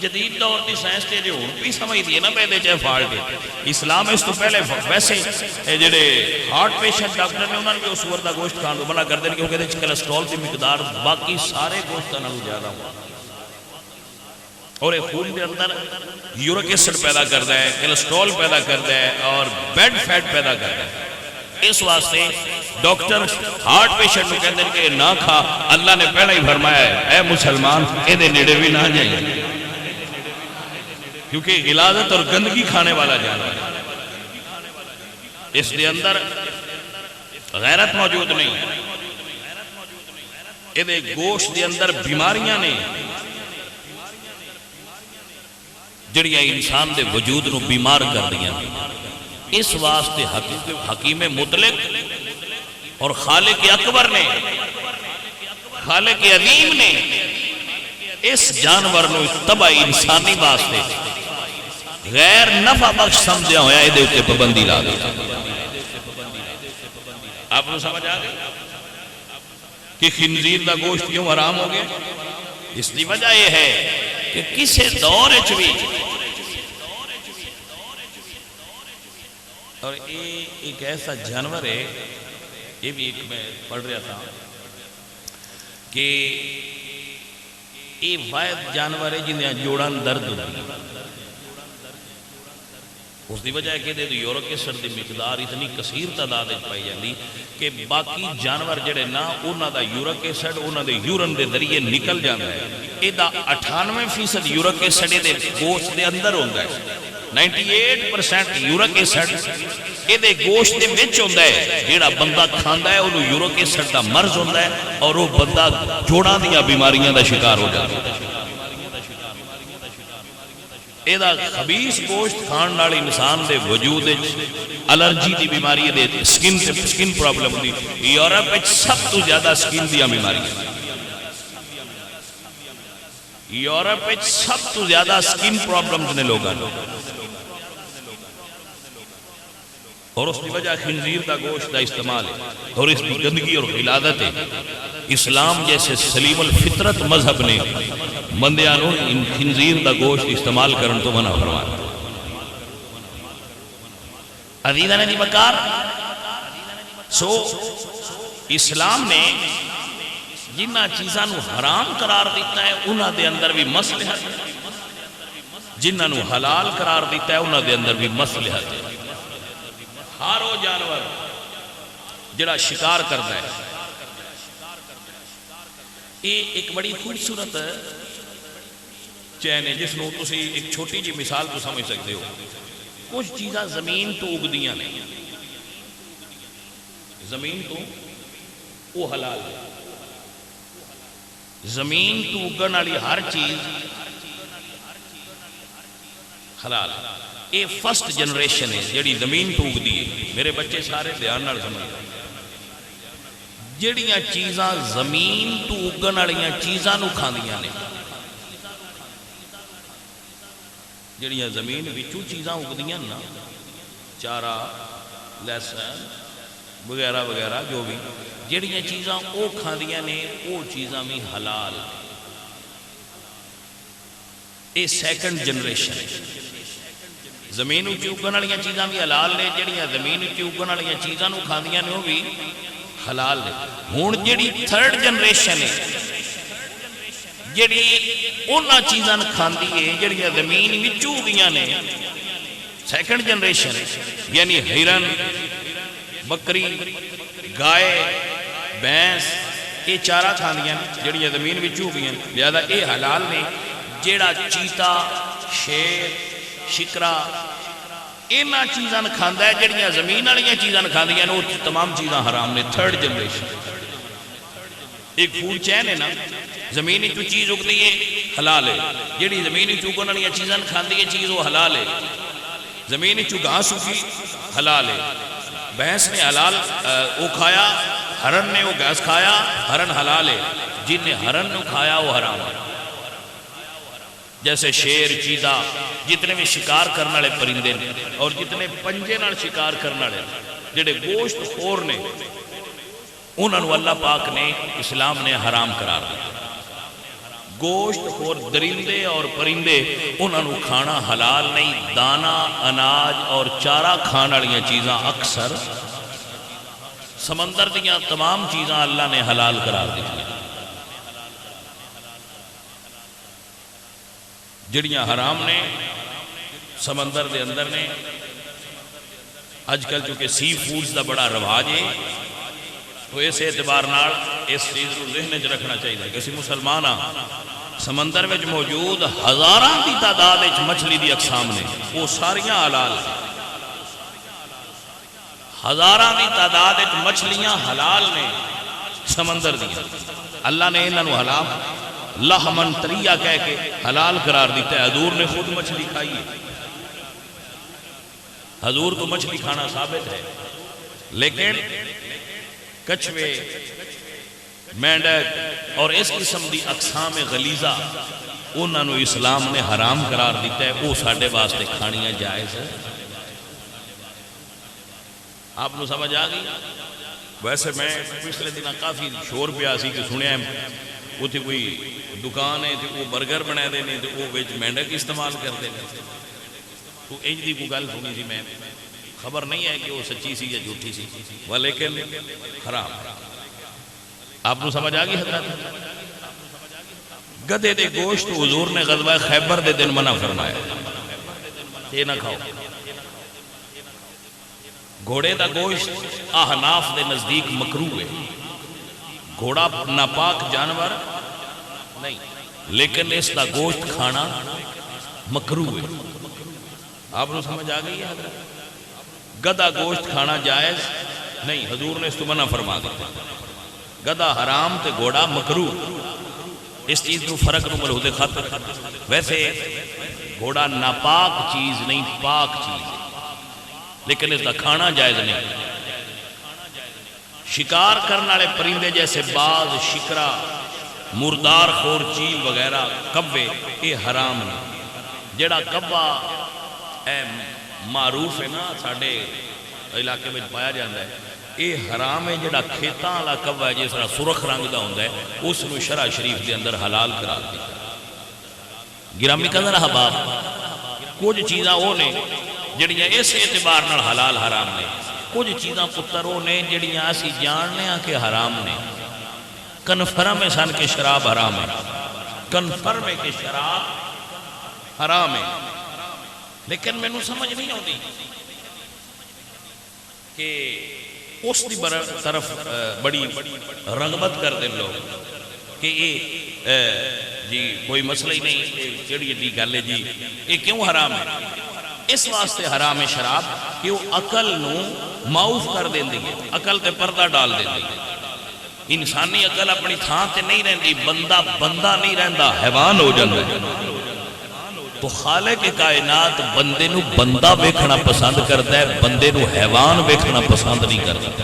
جدید دور کی سائنس تے جو بھی سمجھ دی ہے نا پہلے چاہے فالٹ ہے، اسلام اس تو پہلے ویسے جڑے ہارٹ پیشنٹ ڈاکٹر نے انہوں نے بھی سور دا گوشت کھان کو منع کر دیں کیونکہ اس کولسٹرول کی مقدار باقی سارے گوشتوں نالوں زیادہ ہوا، اور یہ خون کے اندر یورک ایسڈ پیدا کرتا ہے، کولسٹرول پیدا کرتا ہے اور بیڈ فیٹ پیدا کرتا ہے. اس واسطے ڈاکٹر ہارٹ پیشنٹ کو کہتے ہیں کہ نہ کھا، اللہ نے پہلے ہی فرمایا ہے اے مسلمان اے دے نیڑے بھی نہ جائیں، کیونکہ غلاظت اور گندگی کھانے والا جانور ہے، اس دے اندر غیرت موجود نہیں. اے دے گوشت دے اندر بیماریاں نے جڑیاں انسان دے وجود نو بیمار کر دیا. اس واسطے حکیم مطلق اور خالق اکبر نے، خالق عظیم نے اس جانور نو تباہی انسانی واسطے غیر نفع بخش سمجھا ہویا ہے، دے اتے پابندی لا دی. آپ نے سمجھ آ گئی کہ خنزیر دا گوشت کیوں حرام ہو گیا؟ اس کی وجہ یہ ہے کہ کسی دور بھی، اور یہ ایک ایسا جانور ہے، یہ بھی ایک میں پڑھ رہا تھا کہ یہ واحد جانور ہے جنہیں جوڑان درد ہوتی. اس دی وجہ ہے کہ یورک ایسڈ دی مقدار اتنی کثیر تعداد پائی جاتی کہ باقی جانور جڑے نا انہاں دا یورک ایسڈ انہاں دے یورن دے ذریعے نکل جاتا ہے. یہ 98% یورک ایسڈ دے گوشت دے اندر ہوتا ہے. 98% یورک ایسڈ یہ گوشت دے وچ ہوتا ہے. جیڑا بندہ کھاندا ہے انہوں یورک ایسڈ دا مرض ہوتا ہے اور وہ بندہ جوڑاں دیاں بیماریاں دا شکار ہو جاتا ہے. یہ خبیث گوشت کھان نال انسان دے وجود الرجی دی بیماری دے سکن پرابلم دی. یورپ وچ سب تو زیادہ سکن دیاں بیماریاں، یورپ وچ سب تو زیادہ سکن پرابلمز نے لوگاں، اور اس کی وجہ خنزیر دا گوشت دا استعمال ہے اور اس کی گندگی اور غلاظت ہے. اسلام جیسے سلیم الفطرت مذہب نے بندیانوں ان خنزیر دا گوشت استعمال کرن تو منع فرمایا. عزیزاں دی بکار سو اسلام نے جنہ چیزاں نو حرام قرار دیتا ہے انہاں دے اندر بھی مصلحت ہے، جنہ نو حلال قرار دیتا ہے انہاں دے اندر بھی مصلحت ہے. ہر وہ جانور جڑا شکار کرتا ہے، یہ ایک بڑی خوبصورت چین ہے جس نو تسی ایک چھوٹی جی مثال تو سمجھ سکتے ہو. کچھ چیزاں زمین تو اگدیاں نے، زمین تو وہ حلال ہے. زمین تو اگن والی ہر چیز حلال ہے. یہ فرسٹ جنریشن ہے جڑی زمین تو اگدی ہے. میرے بچے سارے دھیان نال سمجھ، جڑیاں چیزاں زمین تو اگن والیاں چیزاں نو کھاندیاں نے، جڑیاں زمین وچوں چیزاں اگدیاں نا، چارہ لہسن وغیرہ وغیرہ جو بھی جڑیاں چیزاں او کھاندیاں نے او چیزاں بھی حلال. یہ سیکنڈ جنریشن ہے. زمین اچھی اگن والیاں چیزاں بھی حلال نے، جڑیاں زمین اچھی اگن والیاں چیزاں نو کھاندیاں نے وہ بھی حلال نے. ہن جڑی تھرڈ جنریشن ہے جڑی انہاں چیزاں کھاندی ہے جڑیاں زمین وچوں اگیاں نے، سیکنڈ جنریشن یعنی ہرن، بکری، گائے، بھینس، یہ چارہ کھاندیاں جڑیاں زمین وچوں اگیاں، لہذا یہ حلال نے. جیڑا چیتا، شیر، شکرا انہاں چیزاں کھاندا ہے جڑیاں زمین والیاں چیزاں کھاندیاں نے، وہ تمام چیزاں حرام نے. تھرڈ جنریشن ایک فوڈ چین ہے نا، زمین وچوں چیز اگدی ہے حلال ہے، جڑی زمین وچوں اگن والیاں چیزاں کھاندی ہے چیز وہ حلال ہے. زمین وچوں گھاس اگی حلال ہے، بھینس نے حلال وہ کھایا، ہرن نے وہ گھاس کھایا، ہرن حلال ہے، جن نے ہرن نے کھایا وہ حرام ہے۔ جیسے شیر، چیتا، جتنے بھی شکار کرنے والے پرندے نے اور جتنے پنجے نال شکار کرنے والے جڑے گوشت خور نے، انہوں نے اللہ پاک نے اسلام نے حرام قرار دیا۔ گوشت خور درندے اور پرندے انہوں نے کھانا حلال نہیں۔ دانا، اناج اور چارہ کھان والی چیزاں اکثر سمندر دیاں تمام چیزاں اللہ نے حلال قرار دی، جڑیاں حرام نے سمندر دے اندر نے۔ اج کل چونکہ سی فوڈز دا بڑا رواج ہے، تو اس اعتبار نال اس چیز کو ذہن چ رکھنا چاہیے کہ اسی مسلمان ہاں، سمندر میں موجود ہزاراں کی تعداد مچھلی دی اقسام نے، وہ ساریاں حلال ہیں۔ ہزاراں کی تعداد مچھلیاں حلال نے سمندر دیا، اللہ نے انہوں نے حلال لحمن طریہ کہہ کے حلال قرار دیتا ہے۔ حضور نے خود مچھلی کھائی ہے، حضور کو مچھلی کھانا ثابت ہے، لیکن کچھوے، مینڈک اور اس قسم دی اقسام غلیظہ انہوں نے اسلام نے حرام قرار دیتا ہے، وہ ساڈے واسطے کھانیاں جائز ہے۔ آپ کو سمجھ آ گئی؟ ویسے میں پچھلے دن کافی شور پیا سی کہ سنیا وہ تھی کوئی دکان ہے تو وہ برگر بنا دے نے تو وہ وچ مینڈک استعمال کرتے ہیں، تو انج دی کوئی گل سنی سی، میں خبر نہیں ہے کہ وہ سچی سی یا جھوٹی سی، لیکن حرام۔ آپ کو سمجھ آ گئی حضرت؟ گدھے دے گوشت حضور نے غزوہ خیبر دے دن منع فرمایا، یہ نہ کھاؤ۔ گھوڑے دا گوشت احناف دے نزدیک مکروہ ہے، گھوڑا ناپاک جانور نہیں، لیکن اس دا گوشت کھانا مکروہ ہے۔ آپ کو سمجھ آ گئی ہے حضرت؟ گدھا گوشت کھانا جائز نہیں، حضور نے اس کو منع فرما دیا۔ گدھا حرام تے گھوڑا مکروہ، اس چیز کو فرق نو ملحوظ خاطر۔ ویسے گھوڑا ناپاک چیز نہیں، پاک چیز ہے، لیکن اس کا کھانا جائز نہیں۔ شکار کرنے والے پرندے جیسے باز، شکرا، مردار خور چیل وغیرہ، کبے، یہ حرام نے۔ جڑا کبا معروف ہے نا ساڈے علاقے میں پایا جاتا ہے، یہ حرام ہے۔ جڑا کھیتاں والا کبا ہے جس طرح سرخ رنگ دا ہوندا ہے، اس نو شرع شریف دے اندر حلال قرار دیا۔ گرامی قدر احباب، کچھ چیزاں وہ نے جڑیاں اس اعتبار نال حلال حرام نے، کچھ چیزاں پتر وہ نے جڑیاں اسی جاننے ہاں کہ حرام نے۔ کنفرم ہے سن کہ شراب حرام ہے، کنفرم ہے کہ شراب حرام ہے، لیکن میں نو سمجھ نہیں آتی کہ اس دی طرف بڑی رغبت کر دے لوگ کہ یہ جی کوئی مسئلہ ہی نہیں، جڑی دی گل ہے جی یہ کیوں حرام ہے؟ اس واسطے حرام ہے شراب کہ وہ عقل نو معاف کر دیندی ہے، عقل تے پردہ ڈال دیندی ہے۔ انسانی عقل اپنی تھان تے نہیں رہندی، بندہ بندہ نہیں رہندا، حیوان ہو جاندا ہے۔ تو خالق کائنات بندے نو بندہ ویکھنا پسند کرتا ہے، بندے نو حیوان ویکھنا پسند نہیں کرتا۔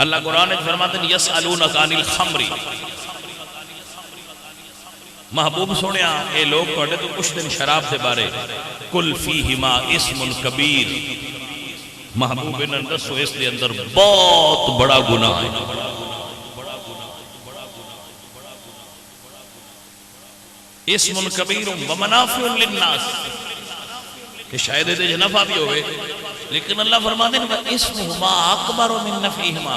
اللہ قرآن فرماتے ہیں یسألونک عن الخمر، محبوب سنیا اے لوگ کہتے تو کچھ دن شراب سے بارے، کل فیہما اسم کبیر، محبوب نے دسو اس دے اندر بہت بڑا گناہ ہے۔ اسم کبیر و منافع للناس، کہ شاید دے نفع بھی ہوئے، لیکن اللہ فرماتے ہیں اسمہما اکبر من نفعہما،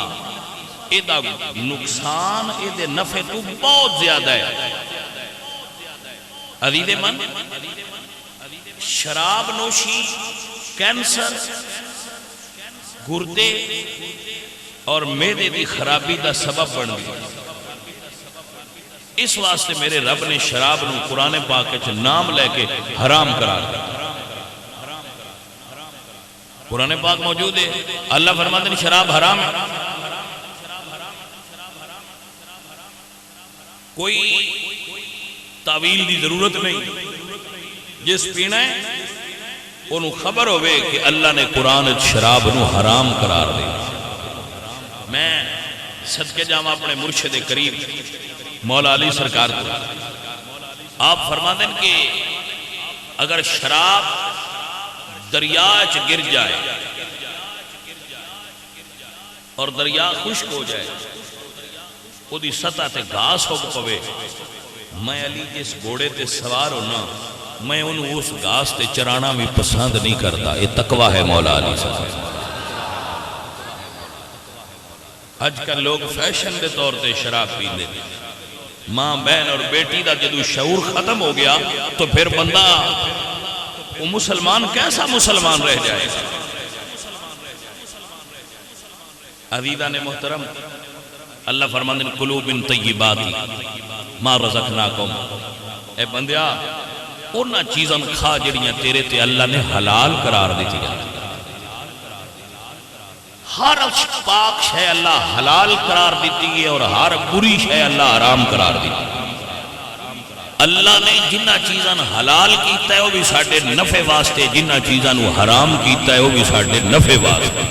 ایدہ نقصان ایدہ نفع تو بہت زیادہ ہے۔ عزیز من، شراب نوشی کینسر، گردے اور معدے دی خرابی دا سبب بن گئی۔ اس واسطے میرے رب نے شراب نو قرآن پاک وچ نام لے کے حرام قرار دیا۔ قرآن پاک موجود ہے، اللہ فرماتے ہیں شراب حرام ہے۔ کوئی تعویل دی ضرورت نہیں، جس پینا ہے انہوں خبر ہوئے کہ اللہ نے قرآن شراب نو حرام قرار دے. میں صدقے جاواں اپنے مرشد کریم مولا علی سرکار کو. آپ فرما دیں کہ اگر شراب دریا چ گر جائے اور دریا خشک ہو جائے وہ دی سطح تے گھاس ہو پوے، میں علی جس گھوڑے تے سوار ہونا میں انہوں اس گھاس تے چرانا بھی پسند نہیں کرتا. یہ تقوی ہے مولا علی صاحب. آج کل لوگ فیشن دے طور تے شراب پی لے. ماں بہن اور بیٹی دا جدو شعور ختم ہو گیا تو پھر بندہ وہ مسلمان کیسا مسلمان رہ جائے گا. عزیزان محترم، اللہ فرماندے نے کلوا من طیبات ما رزقناکم. اے بندیا انہاں چیزاں کھا جڑیاں تیرے تے اللہ نے حلال قرار دیتی ہیں. ہر پاک شے اللہ حلال قرار دیتی ہے اور ہر بری شے اللہ حرام قرار دیتی ہے. اللہ نے جنہ چیزاں حلال کیتا ہے وہ بھی ساڈے نفع واسطے، جنہ چیزاں حرام کیتا ہے وہ بھی ساڈے نفع واسطے.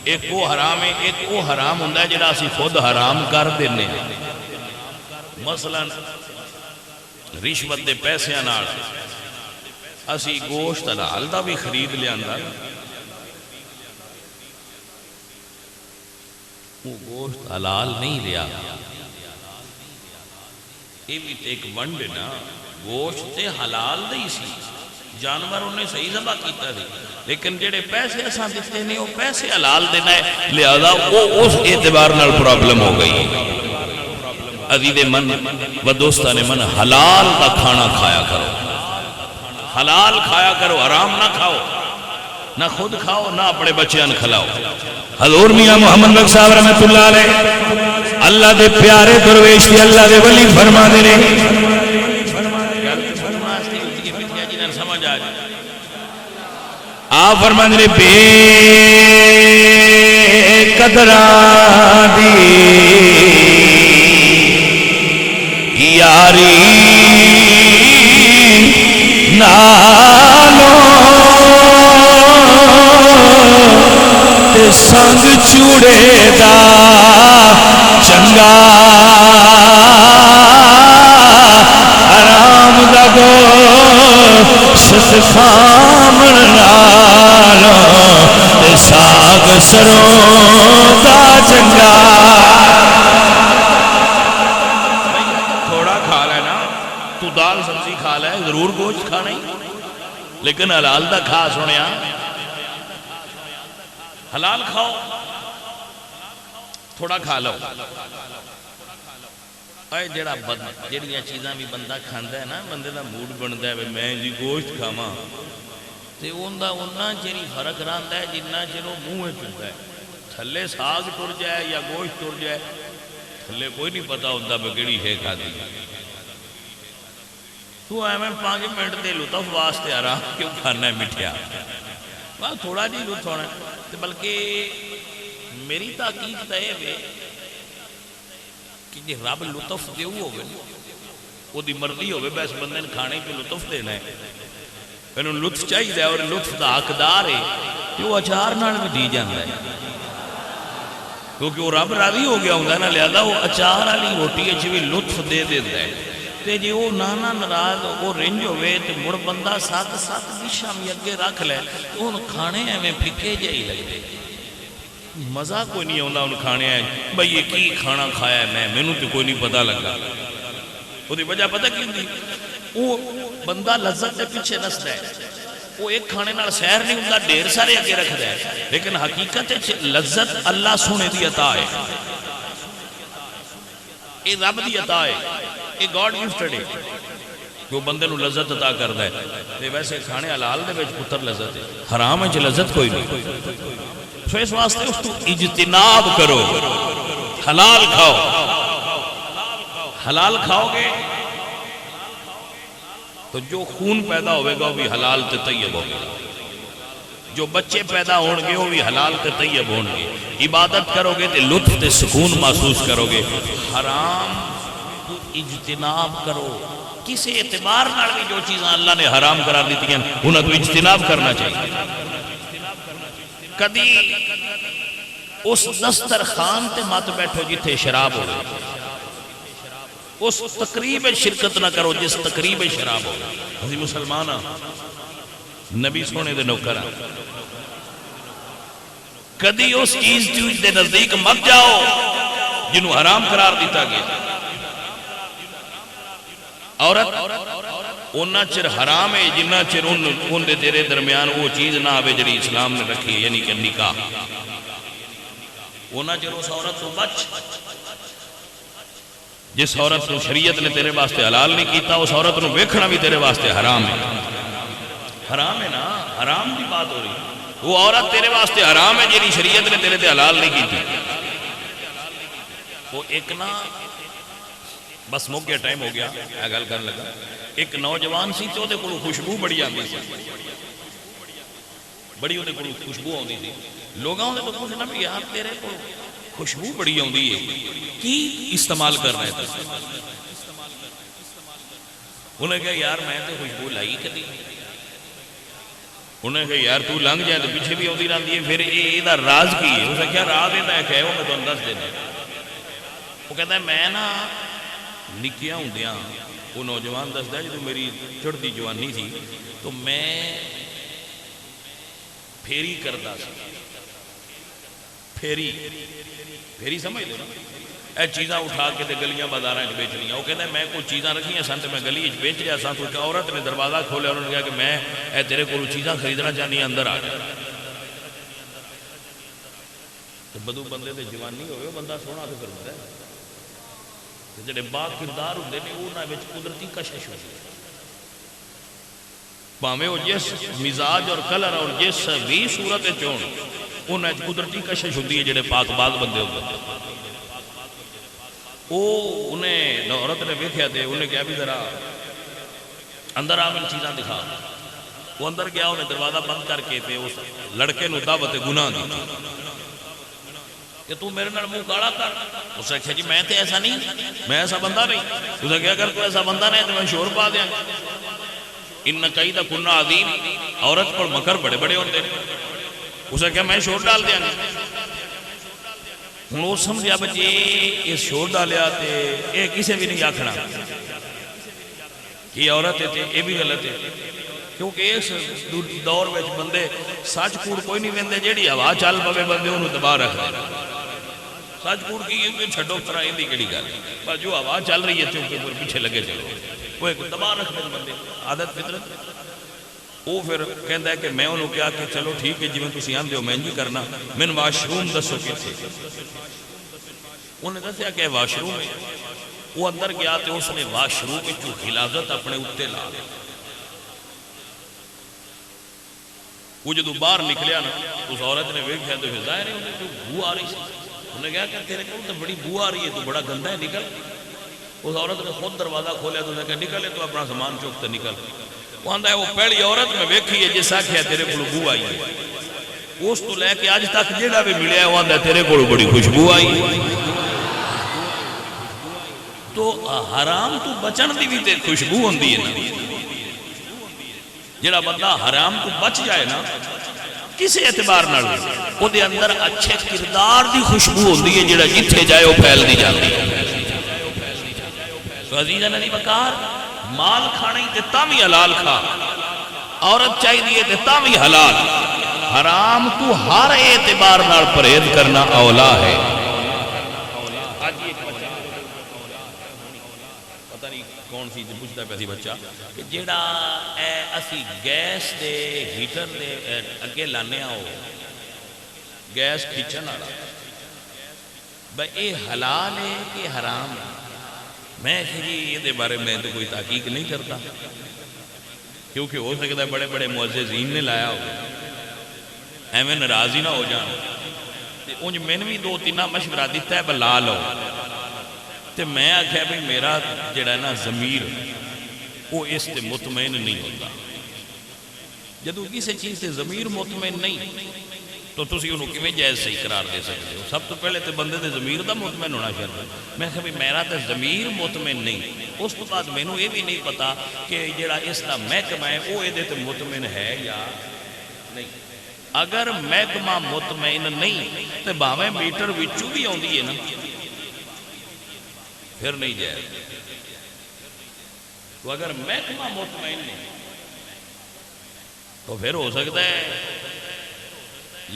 ایک وہ حرام ہے، ایک وہ حرام ہوندہ ہے جڑا اسی خود حرام کر دینے. مثلا رشوت دے پیسے نال اسی گوشت حلال دا بھی خرید لیا اندر، وہ گوشت حلال نہیں لیا. یہ بھی ایک ونڈ نا، گوشت تے حلال دے سی، جانور انہیں صحیح ذبح کیتا دی، لیکن جڑے پیسے اساں دیتے نہیں وہ پیسے حلال دینا ہے، لہذا وہ اس اعتبار نال پرابلم ہو گئی. عزیز من و دوستان من، حلال کا کھانا کھایا کرو، حلال کھایا کرو، حرام نہ کھاؤ، نہ خود کھاؤ نہ اپنے بچیاں کھلاؤ. حضور میاں محمد بخش صاحب رحمت اللہ علیہ اللہ دے پیارے درویش دی اللہ دے ولی فرما دے نے آپ فرما دے بے قدران دی یاری نالو تے سنگ چوڑے دا چنگا حرام دا گوشت خامن نالو تے ساگ سروں دا چنگا. تھوڑا کھا لینا، تو دال سبزی کھا لے، ضرور گوشت کھا نہیں، لیکن حلال دا کھا. سنیا حلال کھاؤ، تھوڑا کھا لو. اے جڑیاں چیزاں بھی بندہ کھاندا ہے نا، بندے دا موڈ بندا ہے میں جی گوشت کھاواں تے اوندا اوناں چیری فرق رہندا ہے جنہ چر او منہ وچ ہوندا ہے. تھلے ساگ ٹر جائے یا گوشت ٹر جائے، تھلے کوئی نہیں پتہ ہوندا میں کیڑی ہے کھادی. تو ایویں 5 منٹ دے لطف واسطے آرام کیوں کھانا ہے مٹھیا؟ بس تھوڑا جی لطف ہونا ہے. بلکہ میری تحقیق تو یہ ہے کہ جی رب لطف دے ہوگے وہ دی مرضی ہوگی بس بندے نے کھانے پہ لطف دینا ہے، انہوں لطف چاہیے اور لطف دا حقدار ہے کہ وہ اچار نال بھی دی جاندہ ہے، کیونکہ وہ رب راضی ہو گیا ہوندہ نا، لہذا وہ اچار والی روٹی اچھی بھی لطف دے دیتا ہے. تے جی وہ نانا ناراض وہ رنج ہوئے تو مڑ بندہ 7 ڈشاں بھی اگے رکھ لے تو ان کھانے میں پھکے جائی لگتے، مزہ کوئی نہیں ہوندہ ان کھانے ہیں. بھئی یہ کی کھانا کھایا ہے میں نے تو کوئی نہیں پتہ لگا. وہ دی وجہ پتہ کیوں دی؟ وہ بندہ لذت دے پیچھے نسل ہے، وہ ایک کھانے نال سیر نہیں ہوندہ، ڈھیر سارے اگے رکھ دے، لیکن حقیقت لذت اللہ سونے دی عطا ہے، یہ رب دی عطا ہے، یہ گاڈ گفٹڈ ہے، وہ بندے نو لذت عطا کردا ہے. تے ویسے کھانے حلال دے وچ پتر لذت ہے، حرام وچ لذت کوئی نہیں. سو اس واسطے اس تو اجتناب کرو، حلال کھاؤ. حلال کھاؤ گے تو جو خون پیدا ہوئے گا وہ بھی حلال تے طیب ہوگا، جو بچے پیدا ہون گے وہ بھی حلال تے طیب ہون گے. عبادت کرو گے تے لطف تے سکون محسوس کرو گے. حرام تو اجتناب کرو. کسی اعتبار نال بھی جو چیزاں اللہ نے حرام قرار دیتی ہیں انہاں تو اجتناب کرنا چاہیے. کدی اس دسترخوان تے مت بیٹھو جتھے شراب ہو، اس تقریب شرکت نہ کرو جس تقریب شراب ہو. اسی مسلمان ہاں، نبی سونے دے نوکر ہاں. کدی اس چیز دے نزدیک مت جاؤ جنہوں حرام قرار دیتا گیا. عورت اونا چر حرام ہے جنہ چر ان دے تیرے درمیان وہ چیز نہ آوے جڑی اسلام نے رکھی ہے، یعنی کہ نکاح. اونا چر اس عورت تو بچ. جس عورت تو شریعت نے تیرے واسطے حلال نہیں کیتا اس عورت نو ویکھنا بھی تیرے واسطے حرام ہے. حرام ہے نا، حرام کی بات ہو رہی. وہ عورت تیرے واسطے حرام ہے جنہی شریعت نے تیرے تے حلال نہیں کیتی. وہ ایک نا بس موقع گیا، ٹائم ہو گیا میں گل کرنے لگا. ایک نوجوان سی تو دے کولوں خوشبو بڑی آندی سی، بڑی وہ خوشبو آتی تھی. لوگوں نے تو پوچھنا بھی یار تیرے کو خوشبو بڑی آتی ہے کی استعمال کر رہے تھے؟ انہیں کہا یار میں تو خوشبو لائی کدی. انہیں کہا یار تو لنگ جائے تو پیچھے بھی آتی رہتی ہے، پھر یہ راز کی ہے؟ اسے کیا راز یہ ہے وہ میں تمہیں دس دینا. وہ کہتا ہے میں نا نکیا ہوندیاں وہ نوجوان دستا ہے جب میری چڑھتی جوانی تھی تو میں پھیری کرتا سا. پھیری سمجھ دو نا، اے چیزاں اٹھا کے تے گلیاں بازاراں وچ بیچنیاں. وہ کہتا ہے میں کوئی چیزاں رکھیاں سن تے میں گلی وچ بیچ رہا سا. تو ایک عورت نے دروازہ کھولیا، انہوں نے کہا کہ میں اے تیرے کولوں چیزاں خریدنا چاہنی ہاں، اندر آ جا. تے بدو بندے تے جوانی ہوئے بندہ سونا تے کردا ہے. جڑے با کردار ہوندے نے انہاں وچ قدرتی کشش ہوندی ہے. بھاویں وہ جس مزاج اور کلر اور جس بھی صورت وچ ہون انہاں وچ قدرتی کشش ہوندی ہے. جڑے پاک باز بندے ہوندے وہ انہیں عورت نے ویکھیا تے انہیں کہا بھی ذرا اندر آ من چیزاں دکھا. وہ اندر گیا، انہیں دروازہ بند کر کے تے اس لڑکے نو دعوت گناہ دی کہ تو میرے نال منہ کالا کر. اس نے کہا جی میں تے ایسا نہیں، میں ایسا بندہ نہیں. اس نے کہا اگر تو ایسا بندہ نہیں تو میں شور پا دیا. ان کئی دا کنہ عظیم، عورت پر مکر بڑے بڑے ہوتے. اس نے کہا میں شور ڈال دیا. ہوں وہ سمجھا بچے یہ شور ڈالیا تے یہ کسے بھی نہیں آکھنا کہ عورت ہے، یہ بھی غلط ہے. کیونکہ اس دور میں بندے سچ کوڑ کوئی نہیں ویندے، جیڑی ہوا چل پوے بندے انہوں دبا رکھ دے. سچ کوڑ کی چھڈو پرا ایندی کیڑی گل، پر جو ہوا چل رہی ہے چونکہ پیچھے لگے چلو وہ ایک دبا رکھ دے بندے. عادت فطرت. وہ پھر کہندا ہے کہ میں انہوں کہا کہ چلو ٹھیک ہے جی میں تسی آندے ہو میں نہیں کرنا، میں واش روم دسو کتھے. انہیں دسیا کہ واش روم ہے. وہ اندر گیا تو اس نے واش روم میں جو غلاظت اپنے اتنے لا لی. وہ جدو باہر نکلیا نا اس عورت نے ویکھیا تو پھر ظاہر ہے انہیں جو بو آ رہی سی. انہیں کہا کہ تیرے کو تو بڑی بو آ رہی ہے، تو بڑا گندا ہے، نکل. اس عورت نے خود دروازہ کھولیا تو انہیں کہا نکل، تو اپنا سامان چوکتے نکل. وہ آندا ہے وہ پہلی عورت میں ویکھی ہے جس آکھیا تیرے کو بو آئی ہے. اس تو لے کے آج تک جیڑا بھی ملیا وہ آندا ہے تیرے کو بڑی خوشبو آئی ہے. تو حرام تو بچن دی بھی تے خوشبو ہوندی ہے نا. جڑا بندہ حرام تو بچ جائے نا کسی اعتبار نال او دے اندر اچھے کردار دی خوشبو ہوندی ہے جڑا جتھے جائے وہ پھیل دی جاتی ہے. تو عزیزاں نبی بکار مال کھانے تے تاں وی حلال کھا، عورت چاہیے تے تاں وی حلال. حرام تو ہر اعتبار نال پرہیز کرنا اولا ہے. پتہ نہیں کون سی پوچھتا پیا سی بچہ کہ جیڑا اسی گیس دے ہیٹر دے اگے لانے ہو گیس کھچن والا، بھئی یہ حلال ہے کہ حرام ہے؟ میں جی یہ بارے میں تو کوئی تحقیق نہیں کرتا، کیونکہ ہو سکتا ہے بڑے بڑے معززین نے لایا ہو، ایویں ناراض ہی نہ ہو جان. انج میں نے بھی دو تین مشورہ دیتا ہے بلا لو. تو میں آخیا بھائی میرا جڑا نا ضمیر وہ اس سے مطمئن نہیں ہوتا. جدو کسی چیز سے ضمیر مطمئن نہیں تو تسی انہوں کیویں جائز صحیح قرار دے سکتے ہو؟ سب تو پہلے تو بندے دے ضمیر دا مطمئن ہونا شرط ہے. میں کہا بھی میرا تو ضمیر مطمئن نہیں. اس تو بعد مینوں یہ بھی نہیں پتا کہ جڑا اس دا محکمہ ہے وہ یہ تے مطمئن ہے یا نہیں. اگر محکمہ مطمئن نہیں تو باویں میٹر وچوں بھی آندی ہے نا پھر نہیں جائز. تو اگر محکمہ مطمئن نہیں تو پھر ہو سکتا ہے.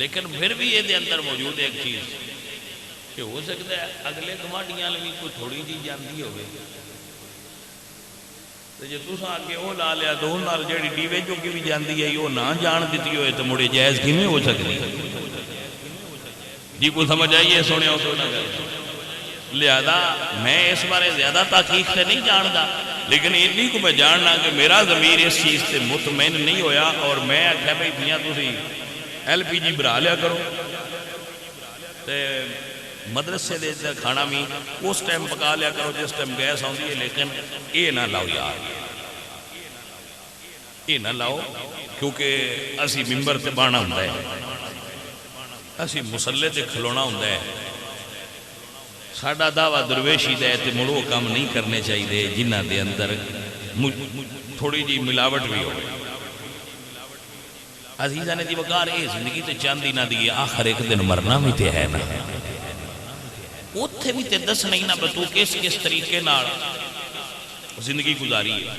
لیکن پھر بھی یہ دے اندر موجود ہے ایک چیز کہ ہو سکتا ہے اگلے گوانڈیاں بھی کوئی تھوڑی جی جانتی ہوگی تو جے تساں آگے وہ لا لیا تو نال جڑی ڈیوے جو کی بھی جانتی ہے وہ نہ جان دیتی ہوئے تو مڑے جائز کیویں ہو سکتی جی کوئی سمجھ آئیے سونے ہو تو نہ کرے. لہذا میں اس بارے زیادہ تحقیق سے نہیں جانتا لیکن اتنی کو میں جاننا کہ میرا ضمیر اس چیز سے مطمئن نہیں ہویا اور میں آخیا بھائی دیا تسی ایل پی جی بھرا لیا کرو تے مدرسے دے کھانا بھی اس ٹائم پکا لیا کرو جس ٹائم گیس آتی ہے. لیکن یہ نہ لاؤ یار یہ نہ لاؤ کیونکہ اسی ممبر تے بانا ہوتا ہے اسی مسلے تے کھلونا ہوتا ہے. ساڈا دعویٰ درویشی دے تے مڑو کام نہیں کرنے چاہیے جنہ دے اندر تھوڑی جی ملاوٹ بھی ہو. عزیزاں نے دی وقار اے زندگی تے چاندی نہ دی آخر ایک دن مرنا بھی تے ہے نا اوتھے بھی تے دس نہیں نہ بتو کس طریقے نال زندگی گزاری ہے.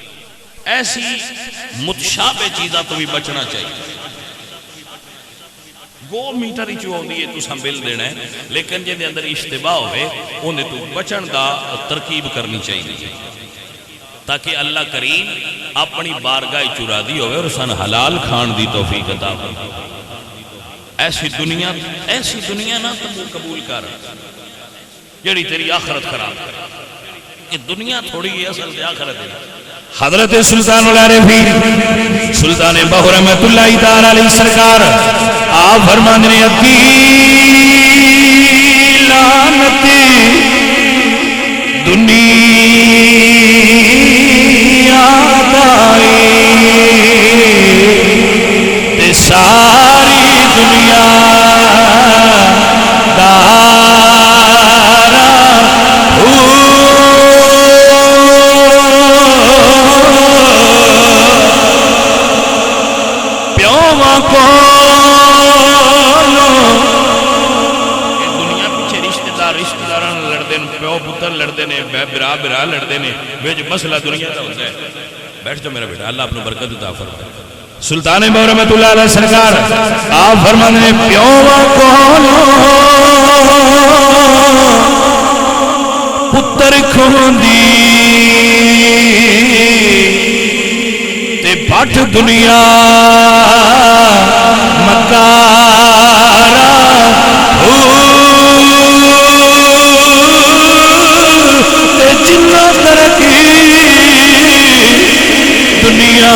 ایسی متشابہ چیزاں تو بھی بچنا چاہیے. گو میٹر ہی چوندی ہے تو سنبھل دینا ہے لیکن جے دے اندر اشتباہ ہوئے انہیں تو بچن دا ترکیب کرنی چاہیے تاکہ اللہ کریم اپنی بارگاہ چرا دی ہوئے اور سن حلال کھان دی توفیق عطا فرمائے. ایسی دنیا نہ تو قبول کر جڑی تیری آخرت خراب کر. یہ دنیا تھوڑی ہے اصل سے آخرت ہے. حضرت سلطان العارفین سلطان بہو رحمت اللہ تعالی علیہ سرکار آپ فرماندے نے لعنتی دنیا تے ساری دنیا برا لڑتے ہیں ویج مسئلہ دنیا کا ہوتا ہے. بیٹھ جو میرا بیٹا اللہ اپنے برکت عطا فرمائے. سلطان بہو رحمت اللہ علیہ سرکار آپ فرماندے نے پیو کو پتر کھوندی تے بٹ دنیا مکارا جنہ ترقی دنیا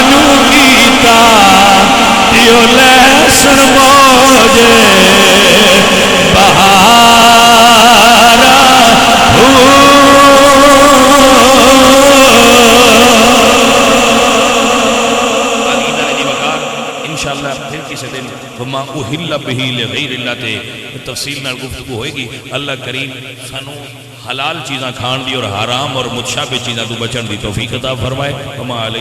نو کیتا دیو لیسن موجے بہارا انشاءاللہ پھر کسی دن وما اہل بہ لغیر اللہ تے تفصیل نال گفتگو ہوئے گی. اللہ کریم سانو حلال چیزاں کھان دی اور حرام اور متشابہ چیزاں تو بچن دی توفیق عطا فرمائے. وما علیہ